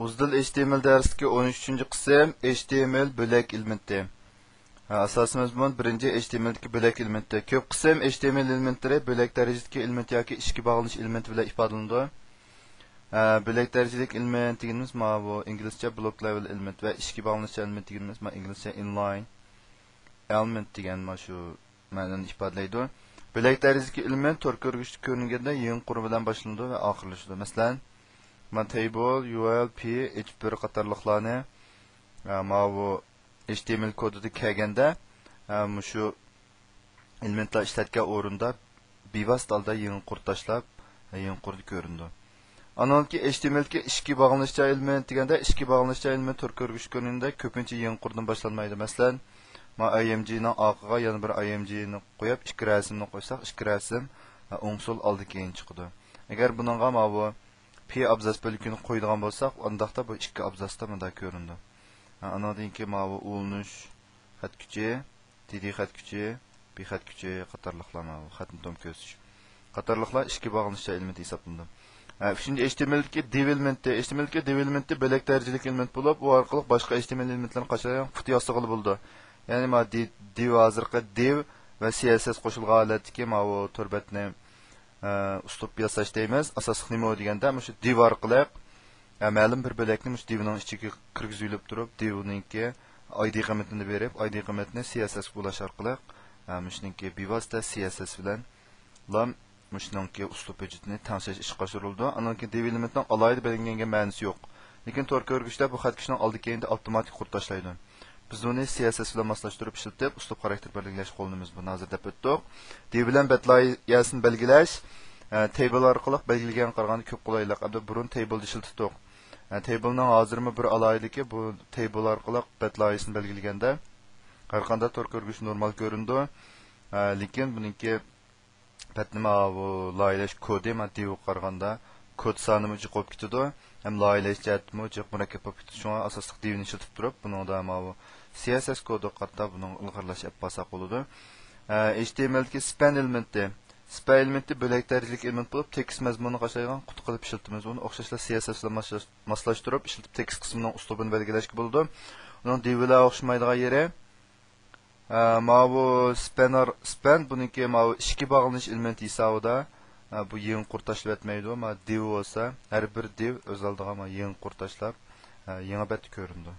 Uzdil HTML dersidagi 13-chi qism HTML bo'lak elementi. Asosiy mazmun birinchi HTMLdagi bo'lak elementi. Ko'p qism HTML elementlari bo'lak darajadagi element yoki ishga bog'lanish elementi bilan ifodalanadi. Bo'lak darajadagi element deganimiz bu inglizcha block level element va ishga bog'lanish element deganimiz inglizcha inline element degan shu ma'noni ifodalaydi. Bo'lak darajadagi element tor ko'rgishda ko'ringanda yeng qur bilan boshlanadi va oxirlashadi. Masalan, table, UL, P, H1 qatorliqlarni bu HTML kodida kelganda shu elementlar ishlatgan o'rinda bevosita holda yeng qur tashlab, yeng qurni ko'rindi. Anonki HTMLga ishga bog'lanish element deganda ishga bog'lanish element tor ko'rgish ko'rinda ko'pincha yeng qurdan boshlanmaydi. Masalan, IMG ning orqaga yana bir IMG ni qo'yib, ikki rasmni qo'ysak, ikki rasm o'ng so'l oldi keyin chiqadi. Agar buningga bu P abzas bölükünü qo'yadigan bo'lsak, undaqda bu ikki abzasda bunda ko'rindi. Anadan keyin bu ulanish xat kuchi, TD xat kuchi, B xat kuchi qatorliqlar xatni tom ko'sish. Qatorliqlar ishga bog'lanish elementi hisoblanadi. Şimdi HTML'dagi div elementi, HTML'dagi div elementi bo'lak darajalik element bo'lib, u orqali boshqa HTML elementlarni qachon qut yozsig'ili bo'ldi. Ya'ni div hozirgi div va CSS qo'shilgan holatdagi bu turbatni uslub yasash deymiz. Asosiy nima deganda, shu div orqali ma'lum bir bo'lakni shu divning ichiga kirgizib turib, divningki ID qiymatini berib, ID qiymatini CSS bo'lash orqali shuningki bevosita CSS bilan shuningki uslub hujjatini tanlash ishga oshirildi. Anonki div elementning alohida belgilangan ma'nosi yo'q. Lekin tor ko'rgishda bu xat kuchining oldi keyinda avtomatik qurt tashlaydi. Biz uni CSS bilan moslashtirib ishlatib, uslub xarakter belgilash qo'limiz bu hozir deb o'tdik. Div bilan betlayasini belgilash table orqali belgilangan qaraganda ko'p qulaylik. Abda burun table ishlatdik. Tablening hozirmi bir alohidaligi bu table orqali betlayasini belgilaganda har qanday tor ko'rgish normal ko'rindi. Lekin buningki patnima bu loyilash kodi div qaraganda kod sonimi jiqib ketadi. Hem loyilash jihatmi jiq murakkab bo'lib ketadi. Shunga asosli divni ishlatib turib, buningda bu CSS kodu qatta buning ilg'irlash yapasa bo'ladi. HTMLdagi span elementi span elementi bo'lak darajalik element bo'lib, tekst mazmunini qashaygan qut qilib ishlatamiz. Uni o'xshashla CSS bilan moslashtirib, ishlatib tekst qismining uslubini belgilashga bo'ladi. Uning div bilan o'xshamaydigan yeri bu span buniki ishga bog'lanish elementi hisobida bu yeng qur tashlab etmaydi. Div bo'lsa, har bir div o'z oldiga yeng qur tashlab, yangi bet ko'rindi.